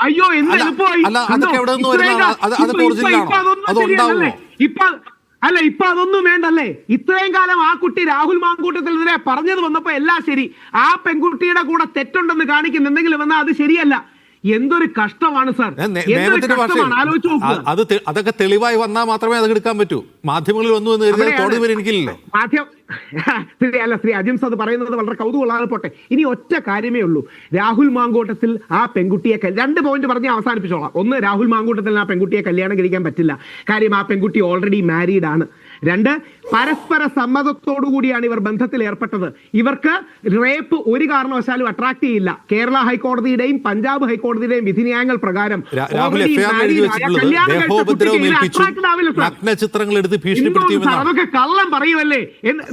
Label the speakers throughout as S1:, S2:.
S1: അയ്യോ എന്ത് എളുപ്പമായി. ഇപ്പൊ അതൊന്നും വേണ്ടല്ലേ. ഇത്രയും കാലം ആ കുട്ടി രാഹുൽ മാങ്കൂട്ടത്തിനെതിരെ പറഞ്ഞത് വന്നപ്പോ എല്ലാം ശരി. ആ പെൺകുട്ടിയുടെ കൂടെ തെറ്റുണ്ടെന്ന് കാണിക്കുന്ന എന്തെങ്കിലും വന്നാൽ അത് ശരിയല്ല. എന്തൊരു കഷ്ടമാണ് സാർ, ആലോചിച്ച് നോക്കുക.
S2: അതൊക്കെ തെളിവായി വന്നാൽ മാത്രമേ അത് എടുക്കാൻ പറ്റൂ. മാധ്യമങ്ങളിൽ വന്നു എന്ന് കരുതി കോടതി വരെ എനിക്കില്ലല്ലോ.
S1: ശ്രീ അജിംസ് അത് പറയുന്നത് വളരെ കൗതുകമുള്ളതാണ്. പോട്ടെ, ഇനി ഒറ്റ കാര്യമേ ഉള്ളൂ. രാഹുൽ മാങ്കൂട്ടത്തിൽ ആ പെൺകുട്ടിയെ 2 പോയിന്റ് പറഞ്ഞ് അവസാനിപ്പിച്ചോളാം. ഒന്ന്, രാഹുൽ മാങ്കൂട്ടത്തിൽ ആ പെൺകുട്ടിയെ കല്യാണം കഴിക്കാൻ പറ്റില്ല. കാര്യം ആ പെൺകുട്ടി ഓൾറെഡി മാരീഡ് ആണ്. 2, പരസ്പര സമ്മതത്തോടു കൂടിയാണ് ഇവർ ബന്ധത്തിൽ ഏർപ്പെട്ടത്. ഇവർക്ക് റേപ്പ് ഒരു കാരണവശാലും അട്രാക്ട് ചെയ്യില്ല. കേരള ഹൈക്കോടതിയുടെയും പഞ്ചാബ് ഹൈക്കോടതിയുടെയും വിധിന്യായങ്ങൾ പ്രകാരം അതൊക്കെ കള്ളം പറയുമല്ലേ.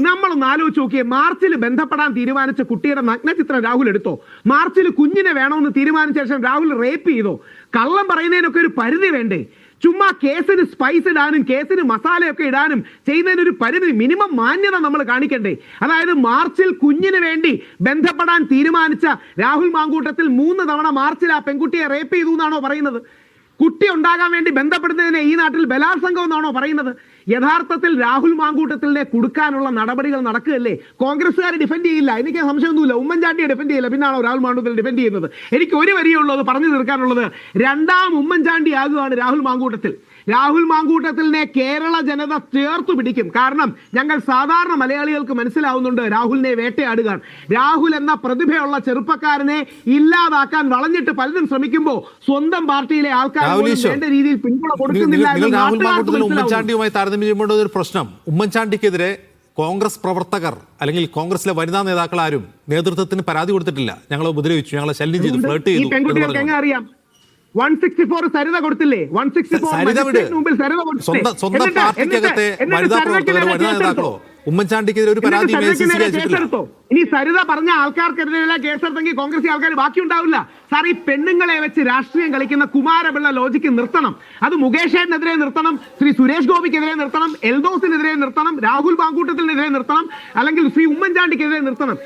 S1: നമ്മളൊന്ന് ആലോചിച്ച് നോക്കിയേ. മാർച്ചിൽ ബന്ധപ്പെടാൻ തീരുമാനിച്ച കുട്ടിയുടെ നഗ്നചിത്രം രാഹുൽ എടുത്തോ? മാർച്ചിൽ കുഞ്ഞിനെ വേണമെന്ന് തീരുമാനിച്ച ശേഷം രാഹുൽ റേപ്പ് ചെയ്തോ? കള്ളം പറയുന്നതിനൊക്കെ ഒരു പരിധി വേണ്ടേ? ചുമ്മാ കേസിന് സ്പൈസ് ഇടാനും കേസിന് മസാലയൊക്കെ ഇടാനും ചെയ്യുന്നതിനൊരു പരിധി, മിനിമം മാന്യത നമ്മൾ കാണിക്കണ്ടേ? അതായത് മാർച്ചിൽ കുഞ്ഞിന് വേണ്ടി ബന്ധപ്പെടാൻ തീരുമാനിച്ച രാഹുൽ മാങ്കൂട്ടത്തിൽ 3 തവണ മാർച്ചിൽ ആ പെൺകുട്ടിയെ റേപ്പ് ചെയ്തു എന്നാണോ പറയുന്നത്? കുട്ടി ഉണ്ടാകാൻ വേണ്ടി ബന്ധപ്പെടുന്നതിനെ ഈ നാട്ടിൽ ബലാത്സംഗം എന്നാണോ പറയുന്നത്? യഥാർത്ഥത്തിൽ രാഹുൽ മാങ്കൂട്ടത്തിലെ കൊടുക്കാനുള്ള നടപടികൾ നടക്കുകയല്ലേ. കോൺഗ്രസ്സുകാർ ഡിഫെൻഡ് ചെയ്യില്ല, എനിക്ക് സംശയമൊന്നുമില്ല. ഉമ്മൻചാണ്ടിയെ ഡിഫെൻഡ് ചെയ്യില്ല, പിന്നാണോ രാഹുൽ മാങ്കൂട്ടത്തിൽ ഡിഫെൻഡ് ചെയ്യുന്നത്? എനിക്ക് ഒരു വരിയേ ഉള്ളൂ അത് പറഞ്ഞു തീർക്കാനുള്ളത്. 2ാം ഉമ്മൻചാണ്ടി ആകുകയാണ് രാഹുൽ മാങ്കൂട്ടത്തിൽ. രാഹുൽ മാങ്കൂട്ടത്തിനെ കേരള ജനത ചേർത്തു പിടിക്കും. കാരണം ഞങ്ങൾ സാധാരണ മലയാളികൾക്ക് മനസ്സിലാവുന്നുണ്ട് രാഹുലിനെ വേട്ടയാടുകയാണ്. രാഹുൽ എന്ന പ്രതിഭയുള്ള ചെറുപ്പക്കാരനെ ഇല്ലാതാക്കാൻ വളഞ്ഞിട്ട് പലരും ശ്രമിക്കുമ്പോൾ സ്വന്തം പാർട്ടിയിലെ ആൾക്കാർ വേണ്ട രീതിയിൽ പിന്തുണ കൊടുക്കുന്നില്ല.
S2: ഉമ്മൻചാണ്ടിയുമായി താരതമ്യം ചെയ്യുമ്പോൾ ഒരു പ്രശ്നം, ഉമ്മൻചാണ്ടിക്കെതിരെ കോൺഗ്രസ് പ്രവർത്തകർ അല്ലെങ്കിൽ കോൺഗ്രസിലെ വനിതാ നേതാക്കൾ ആരും നേതൃത്വത്തിന് പരാതി കൊടുത്തിട്ടില്ല. ഞങ്ങളെ ഉപദ്രവിച്ചു, ഞങ്ങളെ ശല്യം ചെയ്തു, ഫ്ലർട്ട് ചെയ്തു.
S1: അറിയാം 164 സരിത കൊടുത്തില്ലേ? 164 മുമ്പിൽ സരിത കൊടുത്തില്ലേ?
S2: സ്വന്തം പാർട്ടിക്കകത്തെ വനിതാ പ്രവർത്തകരോ വനിതാ നേതാക്കളോ ഉമ്മൻചാണ്ടിക്കെതിരെ ഒരു പരാതി
S1: കേസെടുത്തോ? ഇനി സരിത പറഞ്ഞ ആൾക്കാർക്കെതിരെ കേസെടുത്തെങ്കിൽ കോൺഗ്രസ് ആൾക്കാർ ബാക്കി ഉണ്ടാവില്ല. സാർ, ഈ പെണ്ണുങ്ങളെ വെച്ച് രാഷ്ട്രീയം കളിക്കുന്ന കുമാരപിള്ള ലോജിക്ക് നിർത്തണം. അത് മുകേഷിനെതിരെ നിർത്തണം, ശ്രീ സുരേഷ് ഗോപിക്കെതിരെ നിർത്തണം, എൽദോസിനെതിരെ നിർത്തണം, രാഹുൽ മാങ്കൂട്ടത്തിനെതിരെ നിർത്തണം, അല്ലെങ്കിൽ ശ്രീ ഉമ്മൻചാണ്ടിക്കെതിരെ നിർത്തണം.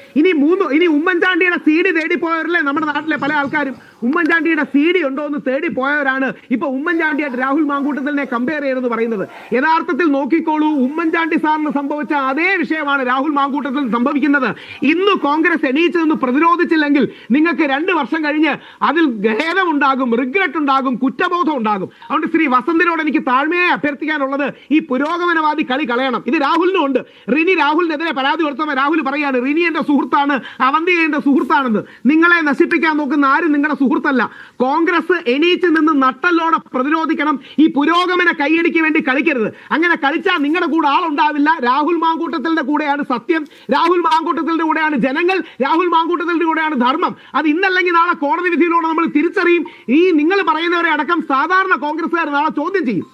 S1: ഇനി ഉമ്മൻചാണ്ടിയുടെ CD തേടിപ്പോയവരല്ലേ നമ്മുടെ നാട്ടിലെ പല ആൾക്കാരും? ഉമ്മൻചാണ്ടിയുടെ CD ഉണ്ടോ എന്ന് തേടിപ്പോയവരാണ് ഇപ്പൊ ഉമ്മൻചാണ്ടിയായിട്ട് രാഹുൽ മാങ്കൂട്ടത്തിനെ കമ്പയർ ചെയ്തെന്ന് പറയുന്നത്. യഥാർത്ഥത്തിൽ നോക്കിക്കോളൂ, ഉമ്മൻചാണ്ടി സാറിന് സംഭവിച്ച അതേ വിഷയമാണ് രാഹുൽ മാങ്കൂട്ടത്തിൽ സംഭവിക്കുന്നത്. ഇന്ന് കോൺഗ്രസ് എണീച്ചതെന്ന് പ്രതിരോധിച്ചില്ലെങ്കിൽ നിങ്ങൾക്ക് 2 വർഷം കഴിഞ്ഞ് അതിൽ ഖേദമുണ്ടാകും, റിഗ്രറ്റ് ഉണ്ടാകും, കുറ്റബോധം ഉണ്ടാകും. അതുകൊണ്ട് ശ്രീ വസന്തിനോട് എനിക്ക് താഴ്മയെ അഭ്യർത്ഥിക്കാനുള്ളത്, ഈ പുരോഗമനവാദി കളി കളയണം. ഇത് രാഹുലിനും ഉണ്ട്. റിനി രാഹുലിനെതിരെ പരാതി കൊടുത്തപ്പോൾ രാഹുൽ പറയാണ് റിനി എന്റെ സുഹൃത്താണ്, അവന്തി എന്റെ സുഹൃത്താണെന്ന്. നിങ്ങളെ നശിപ്പിക്കാൻ നോക്കുന്ന ആരും നിങ്ങളുടെ സുഹൃത്തല്ല. കോൺഗ്രസ് എണീച്ച് നിന്ന് നട്ടല്ലോടെ പ്രതിരോധിക്കണം. ഈ പുരോഗമന കൈയടിക്ക് വേണ്ടി കളിക്കരുത്. അങ്ങനെ കളിച്ചാൽ നിങ്ങളുടെ കൂടെ ആളുണ്ടാവില്ല. രാഹുൽ മാങ്കൂട്ടത്തിന്റെ കൂടെയാണ് സത്യം, രാഹുൽ മാങ്കൂട്ടത്തിന്റെ കൂടെയാണ് ജനങ്ങൾ, രാഹുൽ മാങ്കൂട്ടത്തിന്റെ കൂടെയാണ് ധർമ്മം. അത് ഇന്നല്ലെങ്കിൽ നാളെ കോടതി വിധിയിലൂടെ നമ്മൾ തിരിച്ചറിയും. ഈ നിങ്ങൾ പറയുന്നവരെ അടക്കം സാധാരണ കോൺഗ്രസ്സുകാർ നാളെ ചോദ്യം ചെയ്യും.